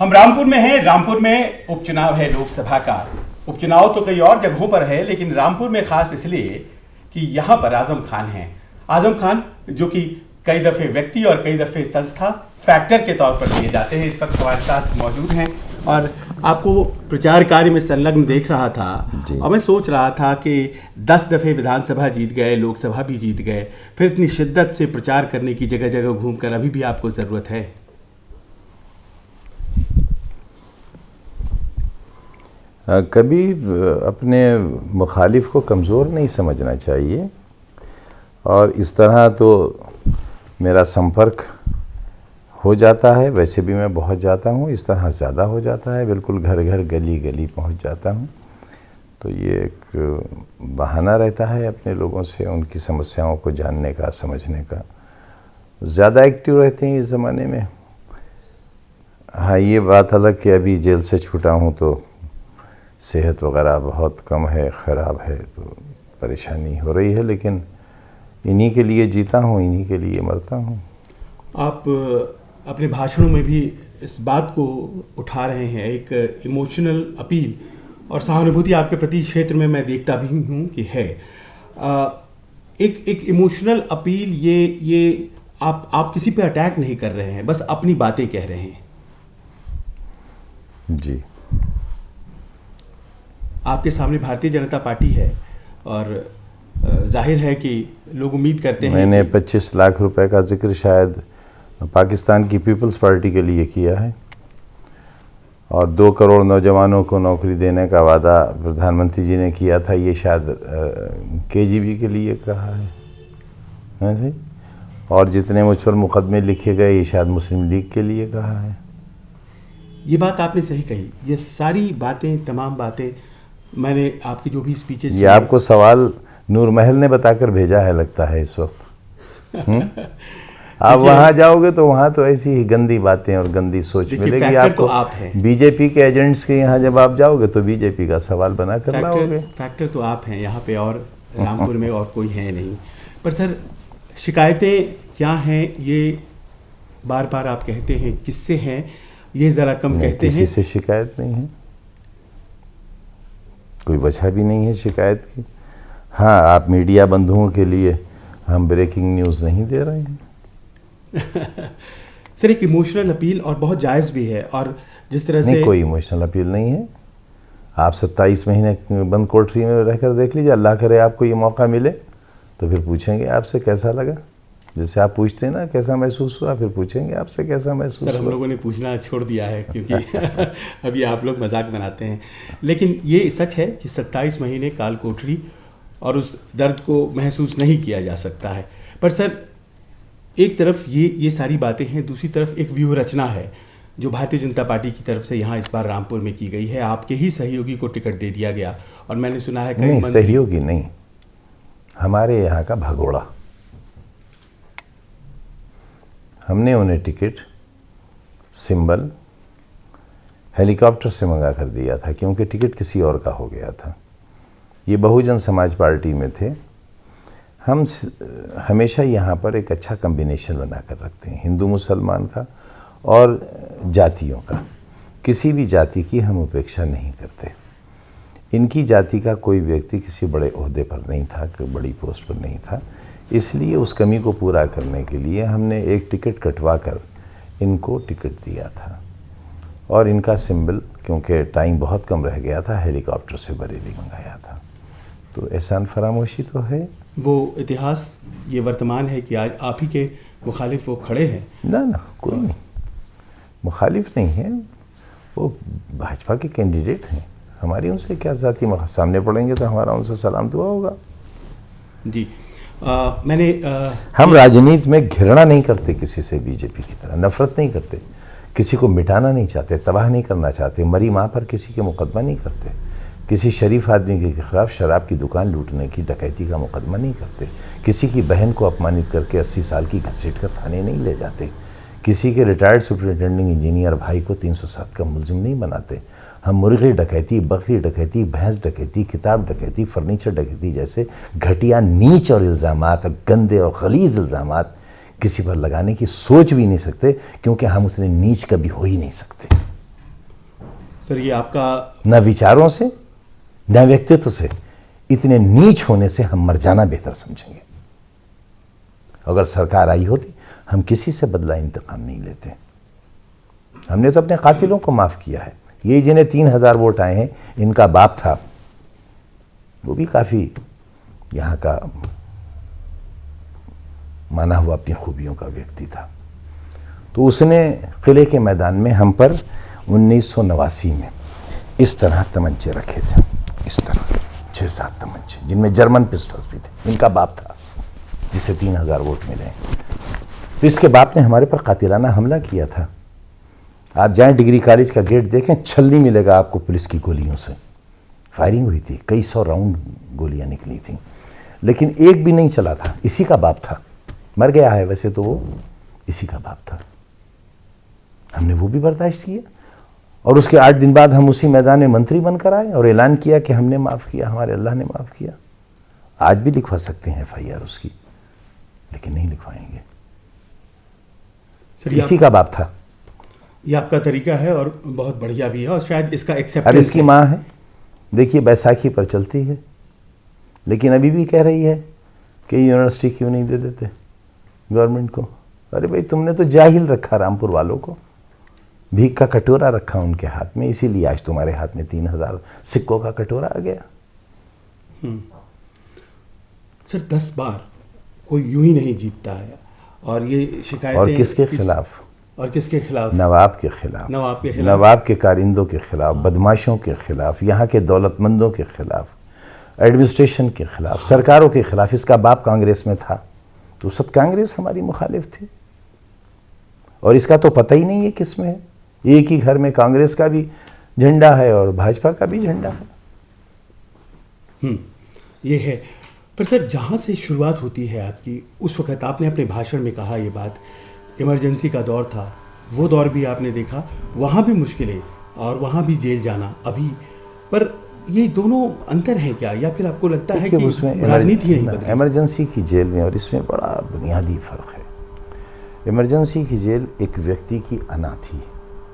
हम रामपुर में हैं। रामपुर में उपचुनाव है लोकसभा का। उपचुनाव तो कई और जगहों पर है, लेकिन रामपुर में खास इसलिए कि यहाँ पर आजम खान हैं। आजम खान जो कि कई दफ़े व्यक्ति और कई दफ़े संस्था फैक्टर के तौर पर लिए जाते हैं, इस वक्त हमारे साथ मौजूद हैं। और आपको प्रचार कार्य में संलग्न देख रहा था और मैं सोच रहा था कि 10 दफ़े विधानसभा जीत गए, लोकसभा भी जीत गए, फिर इतनी शिद्दत से प्रचार करने की जगह जगह घूमकर अभी भी आपको ज़रूरत है? कभी अपने मुखालिफ को कमज़ोर नहीं समझना चाहिए। और इस तरह तो मेरा संपर्क हो जाता है, वैसे भी मैं बहुत जाता हूँ, इस तरह ज़्यादा हो जाता है, बिल्कुल घर घर गली गली पहुँच जाता हूँ। तो ये एक बहाना रहता है अपने लोगों से उनकी समस्याओं को जानने का, समझने का। ज़्यादा एक्टिव रहते हैं इस ज़माने में। हाँ, ये बात अलग कि अभी जेल से छूटा हूँ तो सेहत वगैरह बहुत कम है, ख़राब है, तो परेशानी हो रही है, लेकिन इन्हीं के लिए जीता हूँ, इन्हीं के लिए मरता हूँ। आप अपने भाषणों में भी इस बात को उठा रहे हैं, एक इमोशनल अपील और सहानुभूति आपके प्रति क्षेत्र में मैं देखता भी हूँ कि है। एक इमोशनल अपील, ये आप किसी पे अटैक नहीं कर रहे हैं, बस अपनी बातें कह रहे हैं। जी, आपके सामने भारतीय जनता पार्टी है और जाहिर है कि लोग उम्मीद करते हैं। मैंने 25 लाख रुपए का जिक्र शायद पाकिस्तान की पीपल्स पार्टी के लिए किया है और 2 करोड़ नौजवानों को नौकरी देने का वादा प्रधानमंत्री जी ने किया था, ये शायद केजीबी के लिए कहा है जी। और जितने मुझ पर मुकदमे लिखे गए ये शायद मुस्लिम लीग के लिए कहा है। ये बात आपने सही कही। ये सारी बातें, तमाम बातें मैंने आपकी जो भी स्पीचेस, ये आपको सवाल नूर महल ने बताकर भेजा है लगता है इस वक्त। आप वहाँ जाओगे तो वहाँ तो ऐसी ही गंदी बातें और गंदी सोच मिलेगी आपको। तो आप बीजेपी के एजेंट्स के यहाँ जब आप जाओगे तो बीजेपी का सवाल बना कर लाओगे। फैक्टर तो आप हैं यहाँ पे, और रामपुर में और कोई है नहीं। पर सर, शिकायतें क्या हैं ये बार बार आप कहते हैं, किससे हैं ये ज़रा कम कहते हैं। किसी से शिकायत नहीं है, कोई वजह भी नहीं है शिकायत की। हाँ, आप मीडिया बंधुओं के लिए हम ब्रेकिंग न्यूज़ नहीं दे रहे हैं। सर, एक इमोशनल अपील और बहुत जायज़ भी है, और जिस तरह से कोई इमोशनल अपील नहीं है। आप 27 महीने बंद कोठरी में रहकर देख लीजिए, अल्लाह करे आपको ये मौका मिले तो फिर पूछेंगे आपसे कैसा लगा। जैसे आप पूछते हैं ना कैसा महसूस हुआ, फिर पूछेंगे आपसे कैसा महसूस हुआ। सर, हम लोगों ने पूछना छोड़ दिया है क्योंकि अभी आप लोग मजाक बनाते हैं, लेकिन ये सच है कि 27 महीने काल कोठरी और उस दर्द को महसूस नहीं किया जा सकता है। पर सर, एक तरफ ये सारी बातें हैं, दूसरी तरफ एक व्यूह रचना है जो भारतीय जनता पार्टी की तरफ से यहाँ इस बार रामपुर में की गई है। आपके ही सहयोगी को टिकट दे दिया गया और मैंने सुना है कई सहयोगी नहीं, हमारे यहाँ का भगोड़ा। हमने उन्हें टिकट सिंबल हेलीकॉप्टर से मंगा कर दिया था क्योंकि टिकट किसी और का हो गया था। ये बहुजन समाज पार्टी में थे। हम हमेशा यहाँ पर एक अच्छा कम्बिनेशन बना कर रखते हैं, हिंदू मुसलमान का और जातियों का। किसी भी जाति की हम उपेक्षा नहीं करते। इनकी जाति का कोई व्यक्ति किसी बड़े ओहदे पर नहीं था, कोई बड़ी पोस्ट पर नहीं था, इसलिए उस कमी को पूरा करने के लिए हमने एक टिकट कटवा कर इनको टिकट दिया था। और इनका सिंबल, क्योंकि टाइम बहुत कम रह गया था, हेलीकॉप्टर से बरेली मंगाया था। तो एहसान फरामोशी तो है। वो इतिहास, ये वर्तमान है कि आज आप ही के मुखालिफ वो खड़े हैं। ना, कोई नहीं मुखालिफ नहीं है, वो भाजपा के कैंडिडेट हैं। हमारी उनसे क्या जाती, सामने पड़ेंगे तो हमारा उनसे सलाम दुआ होगा। जी, हम राजनीति में घृणा नहीं करते किसी से, बीजेपी की तरह नफरत नहीं करते, किसी को मिटाना नहीं चाहते, तबाह नहीं करना चाहते, मरी माँ पर किसी के मुकदमा नहीं करते, किसी शरीफ आदमी के खिलाफ शराब की दुकान लूटने की, डकैती का मुकदमा नहीं करते, किसी की बहन को अपमानित करके 80 साल की घसीट कर थाने नहीं ले जाते, किसी के रिटायर्ड सुपरिटेंडिंग इंजीनियर भाई को 307 का मुलजिम नहीं बनाते। हम मुर्गी डकैती, बकरी डकैती, भैंस डकैती, किताब डकैती, फर्नीचर डकैती जैसे घटिया, नीच और इल्ज़ामात, गंदे और खलीज इल्ज़ामात किसी पर लगाने की सोच भी नहीं सकते, क्योंकि हम उतने नीच कभी हो ही नहीं सकते। सर ये आपका न विचारों से न व्यक्तित्व से, इतने नीच होने से हम मर जाना बेहतर समझेंगे। अगर सरकार आई होती, हम किसी से बदला इंतकाम नहीं लेते। हमने तो अपने कातिलों को माफ किया है। ये जिन्हें 3000 वोट आए हैं, इनका बाप था, वो भी काफी यहाँ का माना हुआ अपनी खूबियों का व्यक्ति था। तो उसने किले के मैदान में हम पर 1989 में इस तरह तमंचे रखे थे, इस तरह 6-7 तमंचे, जिनमें जर्मन पिस्टल्स भी थे। इनका बाप था जिसे 3000 वोट मिले। तो इसके बाप ने हमारे पर कातिलाना हमला किया था। आप जाएं डिग्री कॉलेज का गेट देखें, छल्ली मिलेगा आपको पुलिस की गोलियों से। फायरिंग हुई थी, कई 100 राउंड गोलियां निकली थी, लेकिन एक भी नहीं चला था। इसी का बाप था, मर गया है वैसे तो वो, इसी का बाप था। हमने वो भी बर्दाश्त किया, और उसके 8 दिन बाद हम उसी मैदान में मंत्री बनकर आए और ऐलान किया कि हमने माफ़ किया, हमारे अल्लाह ने माफ़ किया। आज भी लिखवा सकते हैं FIR उसकी, लेकिन नहीं लिखवाएंगे। इसी का बाप था। ये आपका तरीका है और बहुत बढ़िया भी है, और शायद इसका अब एक्सेप्टेंस इसकी माँ है, देखिए बैसाखी पर चलती है, लेकिन अभी भी कह रही है कि यूनिवर्सिटी क्यों नहीं दे देते गवर्नमेंट को। अरे भाई, तुमने तो जाहिल रखा रामपुर वालों को, भीख का कटोरा रखा उनके हाथ में, इसीलिए आज तुम्हारे हाथ में 3000 सिक्कों का कटोरा आ गया। सर 10 बार कोई यूं ही नहीं जीतता है, और ये शिकायतें और किसके खिलाफ? और किसके खिलाफ? नवाब के खिलाफ, नवाब के खिलाफ, नवाब के कारिंदों के खिलाफ, बदमाशों के खिलाफ, यहाँ के दौलतमंदों के खिलाफ, एडमिनिस्ट्रेशन के खिलाफ, सरकारों के खिलाफ। इसका बाप कांग्रेस में था, तो सब कांग्रेस हमारी मुखालिफ थी, और इसका तो पता ही नहीं है किस में है। एक ही घर में कांग्रेस का भी झंडा है और भाजपा का भी झंडा है। ये है। पर सर जहाँ से शुरुआत होती है आपकी, उस वक्त आपने अपने भाषण में कहा ये बात, इमरजेंसी का दौर था, वो दौर भी आपने देखा, वहाँ भी मुश्किलें और वहाँ भी जेल जाना अभी। पर ये दोनों अंतर है क्या, या फिर आपको लगता है कि उसमें राजनीति नहीं बदली? इमरजेंसी की जेल में और इसमें बड़ा बुनियादी फर्क है। इमरजेंसी की जेल एक व्यक्ति की अना थी।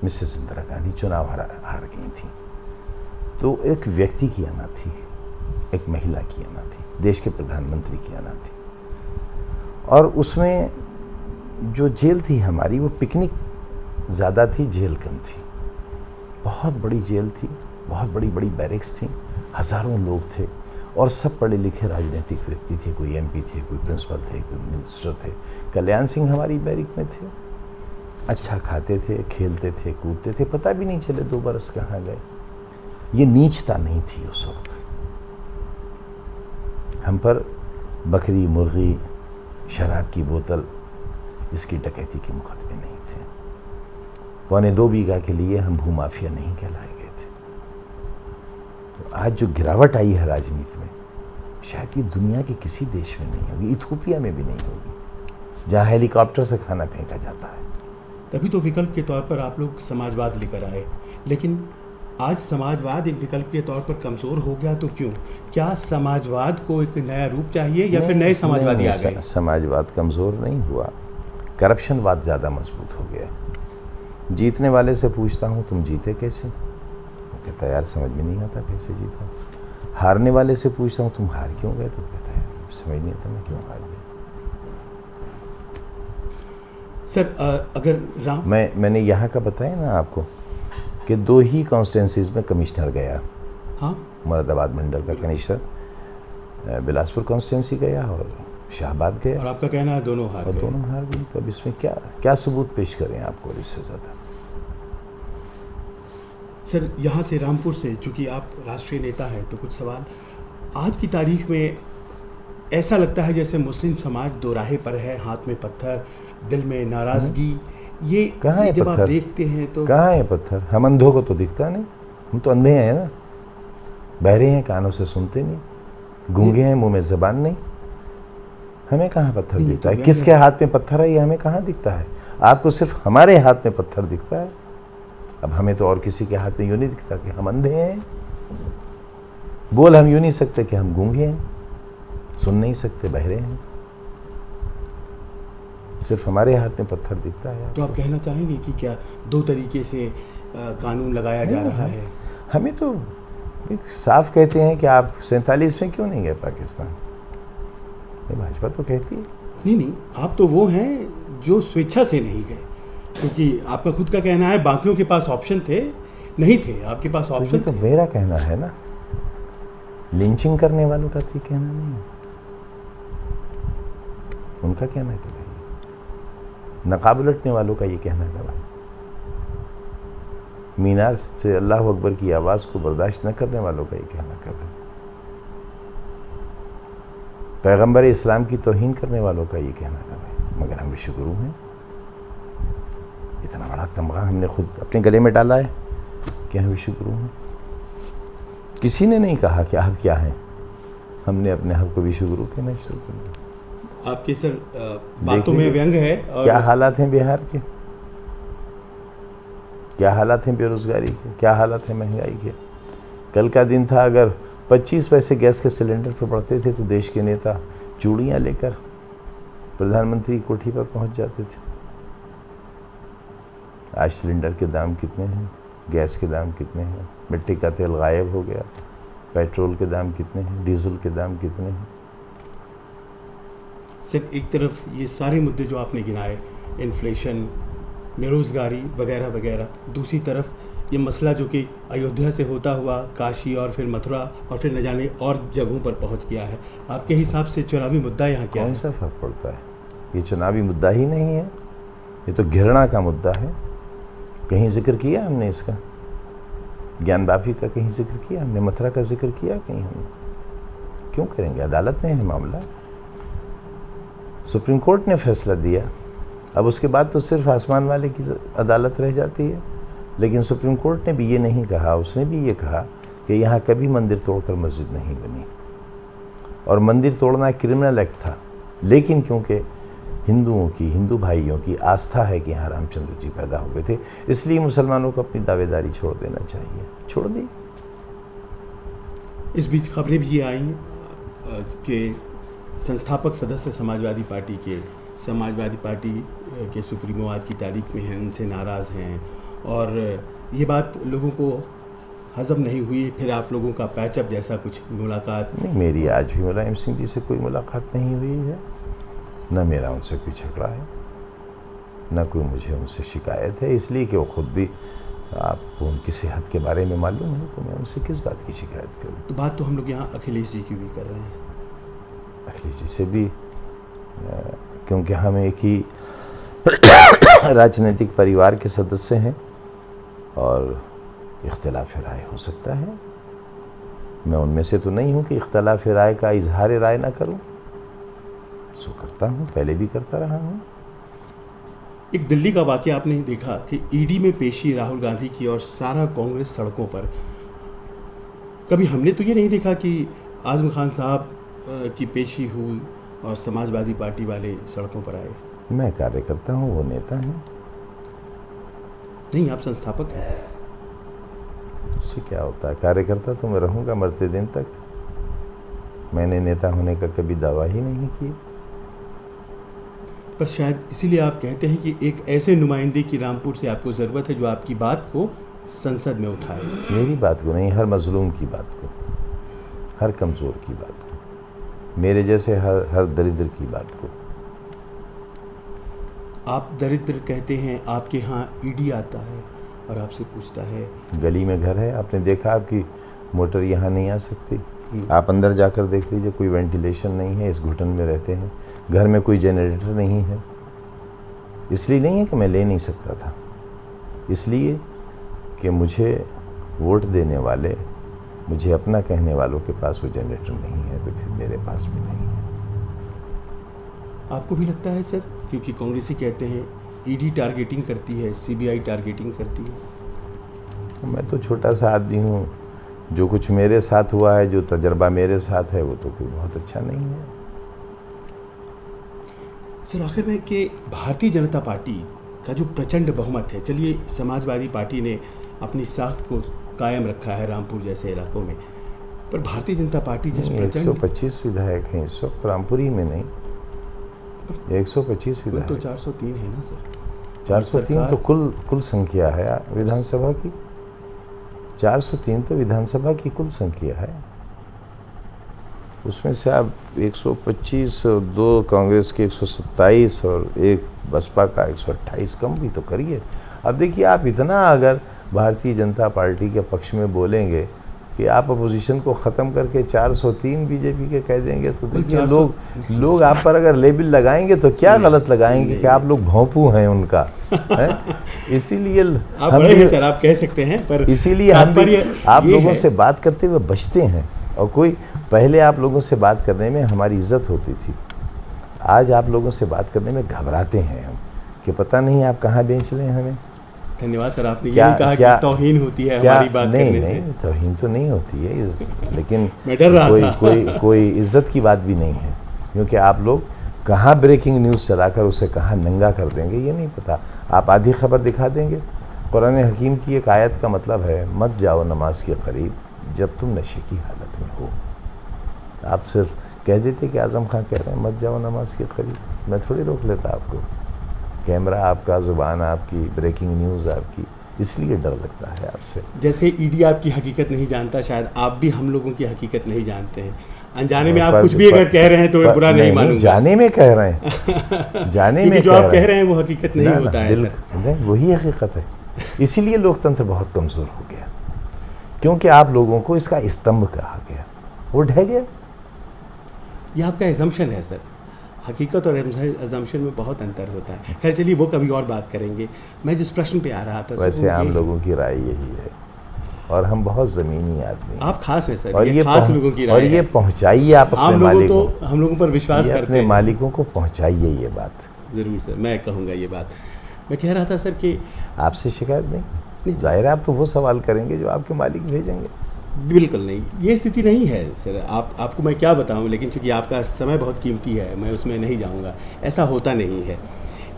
मिसेस इंदिरा गांधी चुनाव हार गई थी, तो एक व्यक्ति की अना थी, एक महिला की अना थी, देश के प्रधानमंत्री की अना थी। और उसमें जो जेल थी हमारी, वो पिकनिक ज़्यादा थी, जेल कम थी। बहुत बड़ी जेल थी, बहुत बड़ी बड़ी बैरिक्स थी, हज़ारों लोग थे, और सब पढ़े लिखे राजनीतिक व्यक्ति थे। कोई MP थे, कोई प्रिंसिपल थे, कोई मिनिस्टर थे। कल्याण सिंह हमारी बैरिक में थे, अच्छा खाते थे, खेलते थे, कूदते थे, पता भी नहीं चले 2 बरस कहाँ गए। ये नीचता नहीं थी उस वक्त। हम पर बकरी, मुर्गी, शराब की बोतल, इसकी डकैती के मुकदमे नहीं थे। 1.25 बीघा के लिए हम भूमाफिया नहीं कहलाए गए थे। तो आज जो गिरावट आई है राजनीति में, शायद ये दुनिया के किसी देश में नहीं होगी, इथियोपिया में भी नहीं होगी, जहाँ हेलीकॉप्टर से खाना फेंका जाता है। तभी तो विकल्प के तौर पर आप लोग समाजवाद लेकर आए, लेकिन आज समाजवाद एक विकल्प के तौर पर कमज़ोर हो गया, तो क्यों? क्या समाजवाद को एक नया रूप चाहिए, या फिर नए समाजवादी आ गए? समाजवाद कमज़ोर नहीं हुआ, करप्शनवाद ज़्यादा मजबूत हो गया। जीतने वाले से पूछता हूँ तुम जीते कैसे, वो कहता है यार समझ में नहीं आता कैसे जीता। हारने वाले से पूछता हूँ तुम हार क्यों गए, तो कहता है समझ नहीं आता मैं क्यों हार गया। सर अगर मैंने यहाँ का बताया ना आपको कि 2 ही कॉन्स्टिट्यूंसीज में कमिश्नर गया। हाँ, मुरादाबाद मंडल का कमिश्नर बिलासपुर कॉन्स्टिट्यूंसी गया और शाहबाद गया, और आपका कहना है दोनों हार गए। दोनों हार गए। तो अब इसमें क्या सबूत पेश करें आपको इससे ज़्यादा? सर यहाँ से रामपुर से, चूँकि आप राष्ट्रीय नेता हैं, तो कुछ सवाल। आज की तारीख में ऐसा लगता है जैसे मुस्लिम समाज दोराहे पर है, हाथ में पत्थर, दिल में नाराज़गी। ये कहाँ है जब पत्थर? आप देखते हैं तो कहाँ है पत्थर? हम अंधों को तो दिखता नहीं, हम तो अंधे हैं ना, बहरे हैं, कानों से सुनते नहीं, गूंगे हैं, मुंह में ज़बान नहीं, हमें कहाँ पत्थर दिखता है? किसके हाथ में पत्थर है ये हमें कहाँ दिखता है? आपको सिर्फ हमारे हाथ में पत्थर दिखता है। अब हमें तो और किसी के हाथ में यूँ नहीं दिखता कि हम अंधे हैं। बोल हम यूँ नहीं सकते कि हम गूंगे हैं, सुन नहीं सकते, बहरे हैं, सिर्फ हमारे हाथ में पत्थर दिखता है। तो आप कहना चाहेंगे कि क्या 2 तरीके से कानून लगाया जा रहा है। हमें तो एक साफ कहते हैं कि आप 47 में क्यों नहीं गए पाकिस्तान, ये भाजपा तो कहती है। नहीं, आप तो वो हैं जो स्वेच्छा से नहीं गए, क्योंकि आपका खुद का कहना है बाकियों के पास ऑप्शन थे, नहीं थे, आपके पास ऑप्शन तो मेरा कहना है ना, लिंचिंग करने वालों का तो कहना नहीं है, उनका कहना है भाई, नकाब उलटने वालों का ये कहना है भाई, मीनार से अल्लाह अकबर की आवाज़ को बर्दाश्त न करने वालों का ये कहना है भाई, पैगंबर इस्लाम की तौहीन करने वालों का ये कहना है भाई। मगर हम विश्वगुरु हैं, इतना बड़ा तमगा हमने खुद अपने गले में डाला है कि हम विश्वगुरु हैं। किसी ने नहीं कहा कि आप क्या हैं, हमने अपने आप को विश्वगुरु कहना शुरू कर दिया। आपके सर बातों में व्यंग है। और क्या हालात हैं बिहार के, क्या हालात हैं बेरोजगारी के, क्या हालात हैं महंगाई के। कल का दिन था, अगर 25 पैसे गैस के सिलेंडर पर बढ़ते थे तो देश के नेता चूड़ियाँ लेकर प्रधानमंत्री की कोठी पर पहुंच जाते थे। आज सिलेंडर के दाम कितने हैं, गैस के दाम कितने हैं, मिट्टी का तेल गायब हो गया, पेट्रोल के दाम कितने हैं, डीजल के दाम कितने हैं। सर एक तरफ ये सारे मुद्दे जो आपने गिनाए, इन्फ्लेशन, बेरोज़गारी वगैरह वगैरह, दूसरी तरफ ये मसला जो कि अयोध्या से होता हुआ काशी और फिर मथुरा और फिर न जाने और जगहों पर पहुंच गया है। आपके हिसाब से चुनावी मुद्दा यहाँ क्या है? कौन सा फर्क पड़ता है, ये चुनावी मुद्दा ही नहीं है, ये तो घृणा का मुद्दा है। कहीं जिक्र किया हमने इसका, ज्ञानवापी का कहीं जिक्र किया हमने, मथुरा का जिक्र किया कहीं हमने? क्यों करेंगे, अदालत में है मामला, सुप्रीम कोर्ट ने फैसला दिया, अब उसके बाद तो सिर्फ आसमान वाले की अदालत रह जाती है। लेकिन सुप्रीम कोर्ट ने भी ये नहीं कहा, उसने भी ये कहा कि यहाँ कभी मंदिर तोड़कर मस्जिद नहीं बनी, और मंदिर तोड़ना क्रिमिनल एक्ट था। लेकिन क्योंकि हिंदुओं की, हिंदू भाइयों की आस्था है कि यहाँ रामचंद्र जी पैदा हुए थे, इसलिए मुसलमानों को अपनी दावेदारी छोड़ देना चाहिए, छोड़ दी। इस बीच खबरें भी ये आई कि संस्थापक सदस्य समाजवादी पार्टी के सुप्रीमो आज की तारीख में हैं, उनसे नाराज़ हैं, और ये बात लोगों को हजम नहीं हुई। फिर आप लोगों का पैचअप जैसा कुछ मुलाकात? नहीं, मेरी आज भी मुलायम सिंह जी से कोई मुलाकात नहीं हुई है, न मेरा उनसे कोई झगड़ा है, न कोई मुझे उनसे शिकायत है, इसलिए कि वो खुद भी, आपको उनकी सेहत के बारे में मालूम है, तो मैं उनसे किस बात की शिकायत करूँ। तो बात तो हम लोग यहाँ अखिलेश जी की भी कर रहे हैं। अखिलेश जी से भी, क्योंकि हम एक ही राजनीतिक परिवार के सदस्य हैं और इख्तिलाफ राय हो सकता है। मैं उनमें से तो नहीं हूं कि इख्तिलाफ राय का इजहार राय ना करूं, सो करता हूं, पहले भी करता रहा हूं। एक दिल्ली का वाकया आपने देखा कि ईडी में पेशी राहुल गांधी की और सारा कांग्रेस सड़कों पर। कभी हमने तो ये नहीं देखा कि आजम खान साहब की पेशी हुई और समाजवादी पार्टी वाले सड़कों पर आए। मैं कार्यकर्ता हूं, वो नेता हैं। नहीं, आप संस्थापक हैं। उससे क्या होता है, कार्यकर्ता तो मैं रहूंगा मरते दिन तक। मैंने नेता होने का कभी दावा ही नहीं किया। पर शायद इसीलिए आप कहते हैं कि एक ऐसे नुमाइंदे की रामपुर से आपको ज़रूरत है जो आपकी बात को संसद में उठाए। मेरी बात को नहीं, हर मजलूम की बात को, हर कमज़ोर की बात को, मेरे जैसे हर दरिद्र की बात को। आप दरिद्र कहते हैं, आपके यहाँ ईडी आता है और आपसे पूछता है। गली में घर है, आपने देखा आपकी मोटर यहाँ नहीं आ सकती, आप अंदर जाकर देख लीजिए, कोई वेंटिलेशन नहीं है, इस घुटन में रहते हैं, घर में कोई जनरेटर नहीं है। इसलिए नहीं है कि मैं ले नहीं सकता था, इसलिए कि मुझे वोट देने वाले, मुझे अपना कहने वालों के पास वो जनरेटर नहीं है, तो फिर मेरे पास भी नहीं है। आपको भी लगता है सर, क्योंकि कांग्रेसी कहते हैं ईडी टारगेटिंग करती है, सीबीआई टारगेटिंग करती है। मैं तो छोटा सा आदमी हूँ, जो कुछ मेरे साथ हुआ है, जो तजर्बा मेरे साथ है, वो तो कोई बहुत अच्छा नहीं है। सर आखिर में कि भारतीय जनता पार्टी का जो प्रचंड बहुमत है, चलिए समाजवादी पार्टी ने अपनी साख को कायम रखा है रामपुर जैसे इलाकों में, पर भारतीय जनता पार्टी जिस प्रचंड 125 विधायक हैं इस वक्त, रामपुर ही में नहीं, 125 तो विधायक। 403 है ना सर। 403 तो कुल संख्या है विधानसभा की। 403 तो विधानसभा की कुल संख्या है। उसमें से आप 125 और 2 कांग्रेस के 127 और 1 बसपा का 128 कम भी तो करिए। अब देखिए, आप इतना अगर भारतीय जनता पार्टी के पक्ष में बोलेंगे कि आप अपोजिशन को ख़त्म करके 403 बीजेपी के कह देंगे, तो देखिए लोग आप पर अगर लेबल लगाएंगे तो क्या गलत लगाएंगे कि आप लोग भोंपू हैं उनका, है? इसीलिए आप बड़े हैं सर, आप कह सकते हैं, पर इसीलिए हम भी आप लोगों से बात करते हुए बचते हैं। और कोई पहले आप लोगों से बात करने में हमारी इज्जत होती थी, आज आप लोगों से बात करने में घबराते हैं हम कि पता नहीं आप कहाँ बेच लें हमें। धन्यवाद सर, आपने ये कहा कि तौहीन होती है हमारी बात करने से। नहीं, तौहीन तो नहीं होती है, लेकिन मैं डर रहा था। कोई इज्जत की बात भी नहीं है, क्योंकि आप लोग कहाँ ब्रेकिंग न्यूज़ चलाकर उसे कहाँ नंगा कर देंगे ये नहीं पता। आप आधी खबर दिखा देंगे। कुरान हकीम की एक आयत का मतलब है, मत जाओ नमाज के करीब जब तुम नशे की हालत में हो। आप सिर्फ कह देते कि आज़म खान कह रहे हैं मत जाओ नमाज के करीब, मैं थोड़ी रोक लेता आपको। कैमरा आपका, ज़ुबान आपकी, ब्रेकिंग न्यूज़ आपकी, इसलिए डर लगता है आपसे। जैसे ईडी आपकी हकीकत नहीं जानता, शायद आप भी हम लोगों की हकीकत नहीं जानते हैं। अनजाने में आप कुछ भी अगर कह रहे हैं तो मैं बुरा नहीं मानूंगा। जाने में कह रहे हैं, जाने में जो आप कह रहे हैं वो हकीकत नहीं होता है सर। नहीं, वही हकीकत है। इसीलिए लोकतंत्र बहुत कमज़ोर हो गया, क्योंकि आप लोगों को इसका स्तंभ कहा गया, वो ढह गया। ये आपका एजम्पशन है सर, हकीकत और एजम्पशन में बहुत अंतर होता है। खैर चलिए, वो कभी और बात करेंगे। मैं जिस प्रश्न पे आ रहा था, वैसे आम लोगों की राय यही है, और हम बहुत ज़मीनी आदमी हैं। आप खास हैं सर, और ये खास लोगों की राय और ये पहुँचाइए आप अपने मालिकों, तो हम लोगों पर विश्वास करते हैं, अपने मालिकों को पहुँचाइए ये बात। ज़रूर सर, मैं कहूँगा ये बात। मैं कह रहा था सर कि आपसे शिकायत नहीं, जाहिर है आप तो वो सवाल करेंगे जो आपके मालिक भेजेंगे। बिल्कुल नहीं, ये स्थिति नहीं है सर। आपको मैं क्या बताऊं, लेकिन चूंकि आपका समय बहुत कीमती है, मैं उसमें नहीं जाऊंगा। ऐसा होता नहीं है।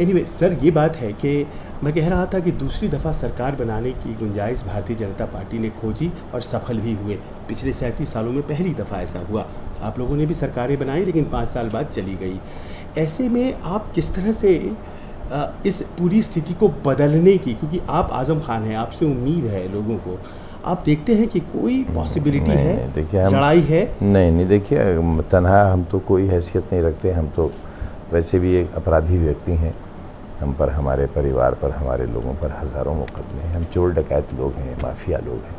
एनीवे सर, ये बात है कि मैं कह रहा था कि दूसरी दफ़ा सरकार बनाने की गुंजाइश भारतीय जनता पार्टी ने खोजी और सफल भी हुए। पिछले 37 सालों में पहली दफ़ा ऐसा हुआ। आप लोगों ने भी सरकारें बनाई, लेकिन 5 साल बाद चली गई। ऐसे में आप किस तरह से इस पूरी स्थिति को बदलने की, क्योंकि आप आज़म खान हैं, आपसे उम्मीद है लोगों को, आप देखते हैं कि कोई पॉसिबिलिटी है, देखिए लड़ाई है? नहीं, देखिए तनहा हम तो कोई हैसियत नहीं रखते। हम तो वैसे भी एक अपराधी व्यक्ति हैं। हम पर, हमारे परिवार पर, हमारे लोगों पर हज़ारों मुकदमे हैं। हम चोर डकैत लोग हैं, माफिया लोग हैं।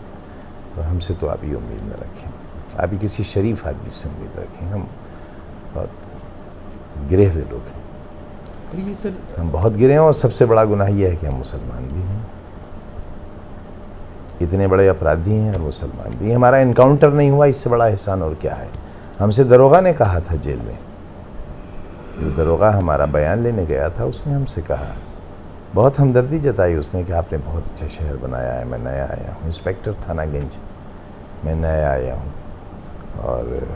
तो हमसे तो आप ये उम्मीद न रखें। आप ही किसी शरीफ आदमी से उम्मीद रखें। हम बहुत गिरे हुए लोग हैं। ये सर, हम बहुत गिरे हैं, और सबसे बड़ा गुनाह यह है कि हम मुसलमान भी हैं। इतने बड़े अपराधी हैं और मुसलमान भी। हमारा इनकाउंटर नहीं हुआ, इससे बड़ा एहसान और क्या है। हमसे दरोगा ने कहा था जेल में, जो दरोगा हमारा बयान लेने गया था, उसने हमसे कहा, बहुत हमदर्दी जताई उसने कि आपने बहुत अच्छा शहर बनाया है, मैं नया आया हूँ, इंस्पेक्टर थानागंज, मैं नया आया हूँ, और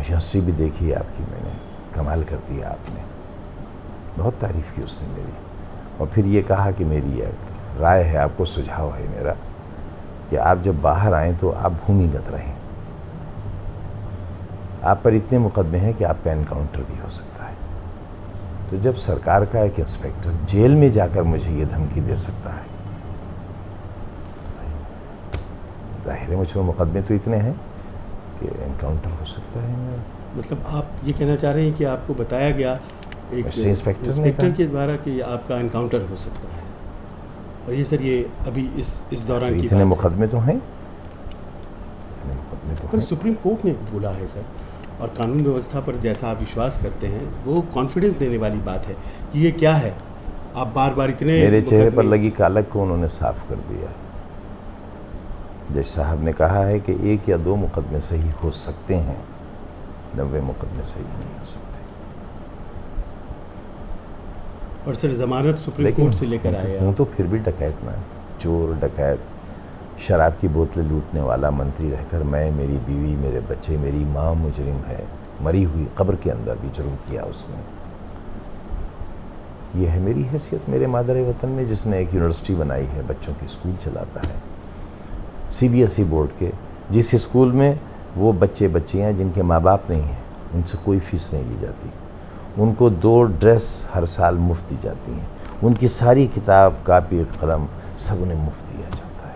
हिस्ट्री भी देखी आपकी मैंने, कमाल कर दिया आपने। बहुत तारीफ़ की उसने मेरी। और फिर ये कहा कि मेरी एक राय है, आपको सुझाव है मेरा, कि आप जब बाहर आएँ तो आप भूमिगत रहें। आप पर इतने मुकदमे हैं कि आपका एनकाउंटर भी हो सकता है। तो जब सरकार का एक इंस्पेक्टर जेल में जाकर मुझे ये धमकी दे सकता है, तो जाहिर है मुझ पर मुकदमे तो इतने हैं कि एनकाउंटर हो सकता है मेरा। मतलब आप ये कहना चाह रहे हैं कि आपको बताया गया एक इंस्पेक्टर के द्वारा कि आपका एनकाउंटर हो सकता है, और ये सर, ये अभी इस दौरान तो की इतने बात मुकदमे तो हैं, पर सुप्रीम कोर्ट ने बोला है सर, और कानून व्यवस्था पर जैसा आप विश्वास करते हैं, वो कॉन्फिडेंस देने वाली बात है कि ये क्या है। आप बार बार इतने, मेरे चेहरे पर लगी कालक को उन्होंने साफ कर दिया। जज साहब ने कहा है कि 1 या 2 मुकदमे सही हो सकते हैं, 90 मुकदमे सही नहीं हो सकते। और सर, जमानत सुप्रीम कोर्ट से लेकर आए हूँ तो फिर भी डकैत ना, चोर डकैत, शराब की बोतलें लूटने वाला मंत्री रहकर मैं, मेरी बीवी, मेरे बच्चे, मेरी माँ मुजरिम है, मरी हुई कब्र के अंदर भी जुर्म किया उसने। ये है मेरी हैसियत मेरे मादर वतन में, जिसने एक यूनिवर्सिटी बनाई है, बच्चों की स्कूल चलाता है, CBSE बोर्ड के, जिस स्कूल में वो बच्चे बच्चियाँ जिनके माँ बाप नहीं हैं, उनसे कोई फ़ीस नहीं ली जाती, उनको 2 ड्रेस हर साल मुफ्त दी जाती हैं, उनकी सारी किताब, कापी, कलम सब उन्हें मुफ्त दिया जाता है।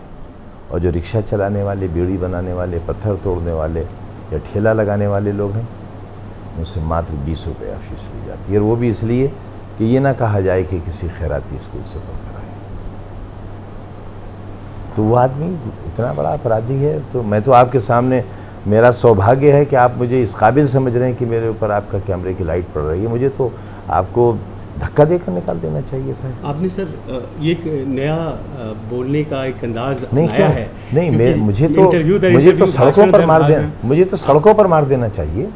और जो रिक्शा चलाने वाले, बीड़ी बनाने वाले, पत्थर तोड़ने वाले या ठेला लगाने वाले लोग हैं, उनसे मात्र 20 रुपया फीस ली जाती है, और वो भी इसलिए कि ये ना कहा जाए कि किसी खैराती स्कूल से पढ़कर आए। तो वो आदमी इतना बड़ा अपराधी है। तो मैं तो आपके सामने, मेरा सौभाग्य है कि आप मुझे इस काबिल समझ रहे हैं कि मेरे ऊपर आपका कैमरे की लाइट पड़ रही है। मुझे तो आपको धक्का देकर निकाल देना चाहिए था। आपने सर ये एक नया बोलने का एक अंदाज नहीं अपनाया है। नहीं, मुझे तो सड़कों पर मार देना, मुझे तो सड़कों पर मार देना चाहिए।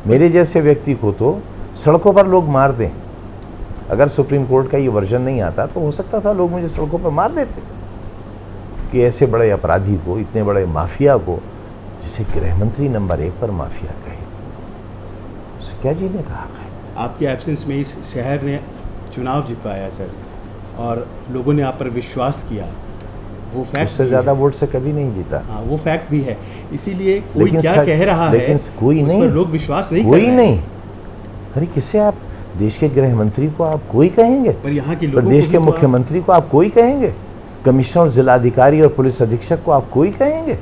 मेरे जैसे व्यक्ति को तो सड़कों पर लोग मार दें। अगर सुप्रीम कोर्ट का ये वर्जन नहीं आता तो हो सकता था लोग मुझे सड़कों पर मार देते कि ऐसे बड़े अपराधी को, इतने बड़े माफिया को, जिसे गृह मंत्री नंबर 1 पर माफिया कहे, उसे क्या जीने का हक है? आपके एब्सेंस में इस शहर ने चुनाव जितवाया सर, और लोगों ने आप पर विश्वास किया। वो फैक्ट उससे ज़्यादा वोट से कभी नहीं जीता। हाँ, वो फैक्ट भी है। इसीलिए कोई क्या कह रहा है, लेकिन कोई नहीं, लोग विश्वास नहीं कोई कर रहे नहीं। अरे किसे आप देश के गृह मंत्री को आप कोई कहेंगे? पर यहाँ के लोगों प्रदेश को के भी तो मुख्यमंत्री को आप कोई कहेंगे? कमिश्नर, जिलाधिकारी और पुलिस अधीक्षक को आप कोई कहेंगे?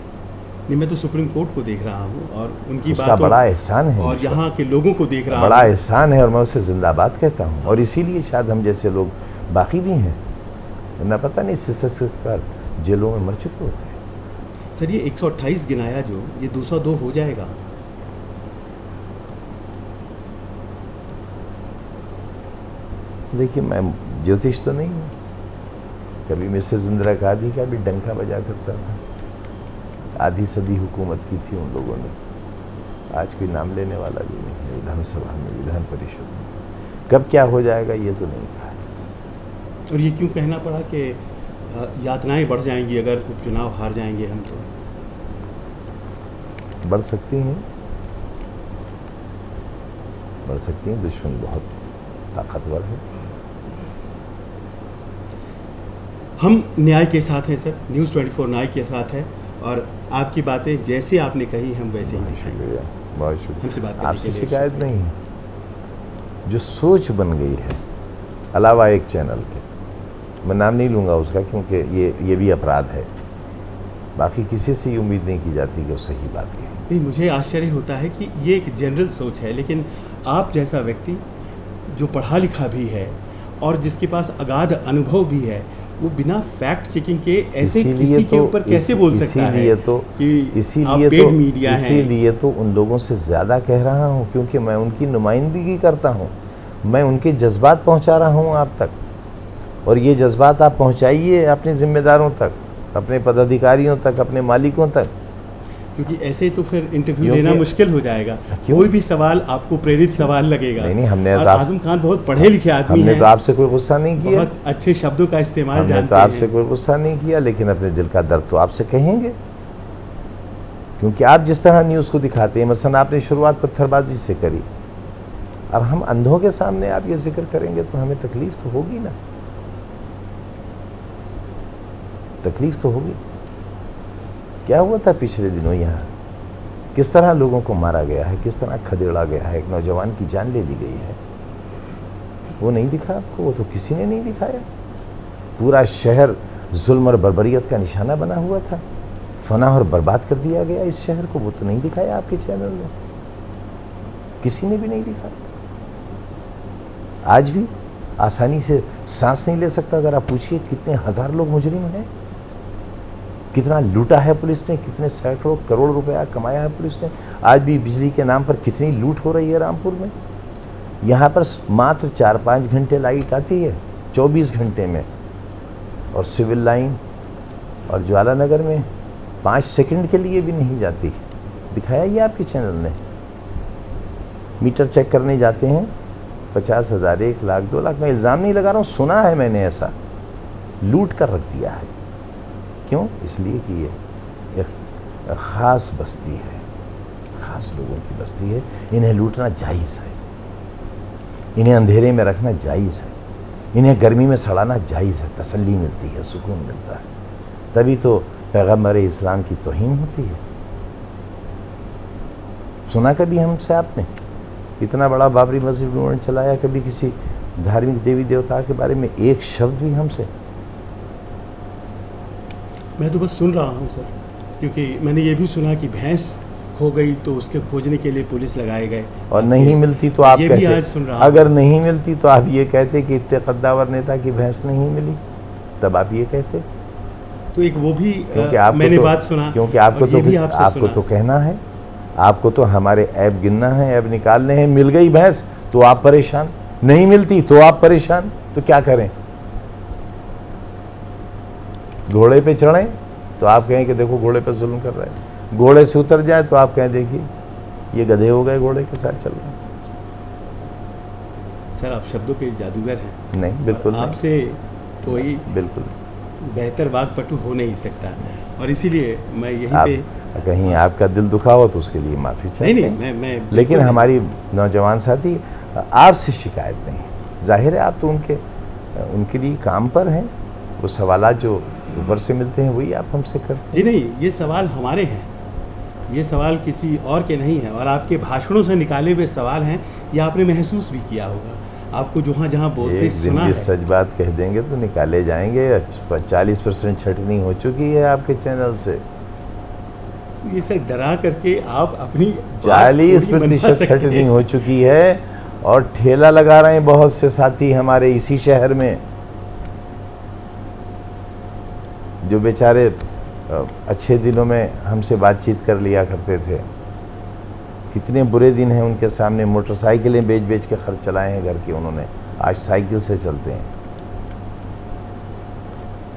नहीं, मैं तो सुप्रीम कोर्ट को देख रहा हूँ और उनकी उसका बातों बड़ा एहसान है, और यहाँ के लोगों को देख रहा बड़ा हूँ। एहसान है, और मैं उसे जिंदाबाद कहता हूँ। और इसीलिए शायद हम जैसे लोग बाकी भी हैं, ना पता नहीं शिक्षक जेलों में मर चुके होते हैं। सर ये 128 गिनाया जो, ये 202 हो जाएगा? देखिए, मैं ज्योतिष तो नहीं हूँ। कभी मिसेस इंदिरा गांधी का भी डंका बजा करता था। आधी सदी हुकूमत की थी उन लोगों ने। आज कोई नाम लेने वाला भी नहीं है विधानसभा में, विधान परिषद में। कब क्या हो जाएगा ये तो नहीं कहा जा सकता। और ये क्यों कहना पड़ा कि यातनाएं बढ़ जाएंगी अगर उपचुनाव हार जाएंगे हम? तो बढ़ सकती हैं, बढ़ सकती हैं। दुश्मन बहुत ताकतवर है। हम न्याय के साथ हैं सर, न्यूज़ 24 न्याय के साथ है, और आपकी बातें जैसे आपने कही हम वैसे ही दिखाएंगे। बहुत शुक्रिया। हमसे बात करने के आपसे लिए शिकायत नहीं, जो सोच बन गई है अलावा एक चैनल के, मैं नाम नहीं लूँगा उसका क्योंकि ये भी अपराध है। बाकी किसी से ये उम्मीद नहीं की जाती कि वो सही बात कहे। नहीं, मुझे आश्चर्य होता है कि ये एक जनरल सोच है, लेकिन आप जैसा व्यक्ति जो पढ़ा लिखा भी है और जिसके पास अगाध अनुभव भी है, वो बिना फैक्ट चेकिंग के ऐसे किसी के ऊपर कैसे बोल सकता है? इसीलिए तो उन लोगों से ज़्यादा कह रहा हूँ, क्योंकि मैं उनकी नुमाइंदगी करता हूँ। मैं उनके जज्बात पहुँचा रहा हूँ आप तक, और ये जज्बात आप पहुँचाइए अपने जिम्मेदारों तक, अपने पदाधिकारियों तक, अपने मालिकों तक। क्योंकि ऐसे तो फिर इंटरव्यू लेना मुश्किल हो जाएगा। कोई भी सवाल आपको प्रेरित सवाल लगेगा। नहीं, हमने और आजम खान बहुत पढ़े लिखे आदमी हैं। हमने तो आपसे कोई गुस्सा नहीं किया, बहुत अच्छे शब्दों का इस्तेमाल जानते हैं। हमने तो आपसे कोई गुस्सा नहीं किया, लेकिन अपने दिल का दर्द तो आपसे कहेंगे। क्योंकि आप जिस तरह न्यूज़ को दिखाते हैं, मसलन आपने शुरुआत पत्थरबाजी से करी, अब हम अंधों के सामने आप ये जिक्र करेंगे तो हमें तकलीफ तो होगी ना, तकलीफ तो होगी। क्या हुआ था पिछले दिनों यहाँ, किस तरह लोगों को मारा गया है, किस तरह खदेड़ा गया है, एक नौजवान की जान ले ली गई है। वो नहीं दिखा आपको? वो तो किसी ने नहीं दिखाया। पूरा शहर जुल्म और बर्बरियत का निशाना बना हुआ था, फना और बर्बाद कर दिया गया इस शहर को। वो तो नहीं दिखाया आपके चैनल में, किसी ने भी नहीं दिखाया। आज भी आसानी से सांस नहीं ले सकता। ज़रा पूछिए कितने हज़ार लोग मुजरिम हैं, कितना लूटा है पुलिस ने, कितने सैकड़ों करोड़ रुपया कमाया है पुलिस ने। आज भी बिजली के नाम पर कितनी लूट हो रही है रामपुर में। यहाँ पर मात्र 4-5 घंटे लाइट आती है 24 घंटे में, और सिविल लाइन और ज्वाला नगर में 5 सेकंड के लिए भी नहीं जाती। दिखाया ये आपके चैनल ने। मीटर चेक करने जाते हैं 50,000, 1 लाख, 2 लाख। मैं इल्ज़ाम नहीं लगा रहा हूँ, सुना है मैंने, ऐसा लूट कर रख दिया है। क्यों? इसलिए कि ये एक ख़ास बस्ती है, ख़ास लोगों की बस्ती है। इन्हें लूटना जायज़ है, इन्हें अंधेरे में रखना जायज़ है, इन्हें गर्मी में सड़ाना जायज़ है। तसल्ली मिलती है, सुकून मिलता है। तभी तो पैगम्बर इस्लाम की तौहीन होती है। सुना कभी हमसे आपने? इतना बड़ा बाबरी मस्जिद उन्होंने चलाया, कभी किसी धार्मिक देवी देवता के बारे में एक शब्द भी हमसे? मैं तो बस सुन रहा हूँ सर, क्योंकि मैंने ये भी सुना कि भैंस खो गई तो उसके खोजने के लिए पुलिस लगाए गए, और नहीं मिलती तो आप ये भी आज कहते, सुन रहा अगर नहीं मिलती तो आप ये कहते कि इतने कद्दावर नेता की भैंस नहीं मिली, तब आप ये कहते। तो एक वो भी क्योंकि आपको मैंने तो, बात सुना, क्योंकि आपको और ये भी आपसे आपको सुना। तो कहना है, आपको तो हमारे ऐब गिनना है, ऐब निकालने हैं। मिल गई भैंस तो आप परेशान, नहीं मिलती तो आप परेशान, तो क्या करें? घोड़े पे चढ़ें तो आप कहें कि देखो घोड़े पे जुल्म कर रहा है, घोड़े से उतर जाए तो आप कहें देखिए ये गधे हो गए, घोड़े के साथ चल रहे हैं। सर आप शब्दों के जादूगर हैं। नहीं, बिल्कुल नहीं। आपसे कोई बिल्कुल बेहतर वाकपटु हो नहीं सकता, और इसीलिए मैं यहीं आप पे कहीं आपका दिल दुखा हो तो उसके लिए माफ़ी नहीं चाहते नहीं हैं। मैं लेकिन बिल्कुल हमारी नौजवान साथी आपसे शिकायत नहीं है। जाहिर है आप तो उनके लिए काम पर हैं, वो सवालात जो ऊपर से मिलते हैं वही आप हमसे करते हैं। जी नहीं, ये सवाल हमारे हैं, ये सवाल किसी और के नहीं है, और आपके भाषणों से निकाले हुए सवाल हैं, ये आपने महसूस भी किया होगा। आपको जहाँ जहाँ बोलते एक दिन सुना ये है। सच बात कह देंगे तो निकाले जाएंगे। 40% छटनी हो चुकी है आपके चैनल से। ये सर डरा करके आप अपनी बात 40% थोड़ी मनवा सकते छटनी हैं। हो चुकी है, और ठेला लगा रहे हैं बहुत से साथी हमारे इसी शहर में, जो बेचारे अच्छे दिनों में हमसे बातचीत कर लिया करते थे। कितने बुरे दिन हैं उनके सामने। मोटरसाइकिलें बेच बेच के खर्च चलाए हैं घर के उन्होंने, आज साइकिल से चलते हैं।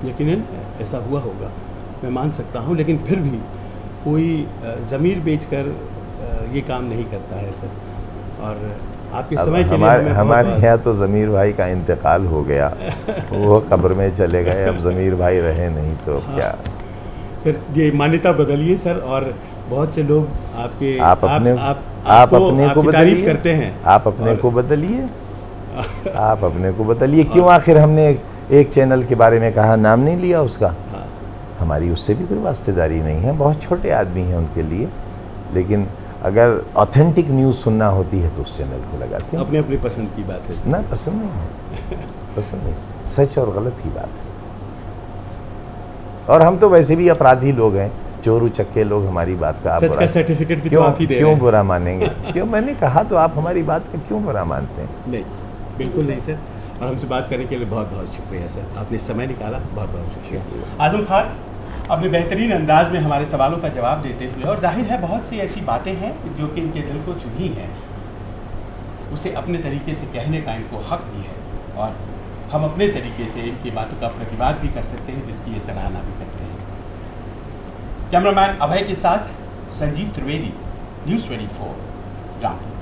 यकीनन ऐसा हुआ होगा, मैं मान सकता हूँ, लेकिन फिर भी कोई ज़मीर बेचकर ये काम नहीं करता है सर। और आपके समय के लिए हमें हमारे बहुत- यहाँ तो ज़मीर भाई का इंतकाल हो गया, वो कब्र में चले गए, अब ज़मीर भाई रहे नहीं तो क्या। सर ये मान्यता बदलिए सर, और बहुत से लोग आपके आप अपने आपकी को तारीफ बदलिए, करते हैं। आप अपने को बदलिए, आप अपने को बदलिए। क्यों आखिर हमने एक चैनल के बारे में कहा, नाम नहीं लिया उसका? हाँ। हमारी उससे भी कोई वास्तेदारी नहीं है, बहुत छोटे आदमी हैं उनके लिए। लेकिन अगर ऑथेंटिक न्यूज़ सुनना होती है तो उस चैनल को लगाते हैं। अपने अपनी पसंद की बात है सर। ना, पसंद नहीं है, पसंद नहीं, सच और गलत की बात है। और हम तो वैसे भी अपराधी लोग हैं, चोर उचक्के लोग, हमारी बात का आप सच का सर्टिफिकेट भी तो क्यों आप ही दे रहे क्यों हैं। बुरा मानेंगे? क्यों, मैंने कहा तो आप हमारी बात का क्यों बुरा मानते हैं? नहीं, बिल्कुल नहीं सर, और हमसे बात करने के लिए बहुत बहुत शुक्रिया सर, आपने समय निकाला, बहुत बहुत शुक्रिया। आजम खान अपने बेहतरीन अंदाज में हमारे सवालों का जवाब देते हुए, और जाहिर है बहुत सी ऐसी बातें हैं जो कि इनके दिल को चुभी हैं, उसे अपने तरीके से कहने का इनको हक भी है, और हम अपने तरीके से इनकी बातों का प्रतिवाद भी कर सकते हैं, जिसकी ये सराहना भी करते हैं। कैमरामैन अभय के साथ संजीव त्रिवेदी, न्यूज़ 24, रामपुर।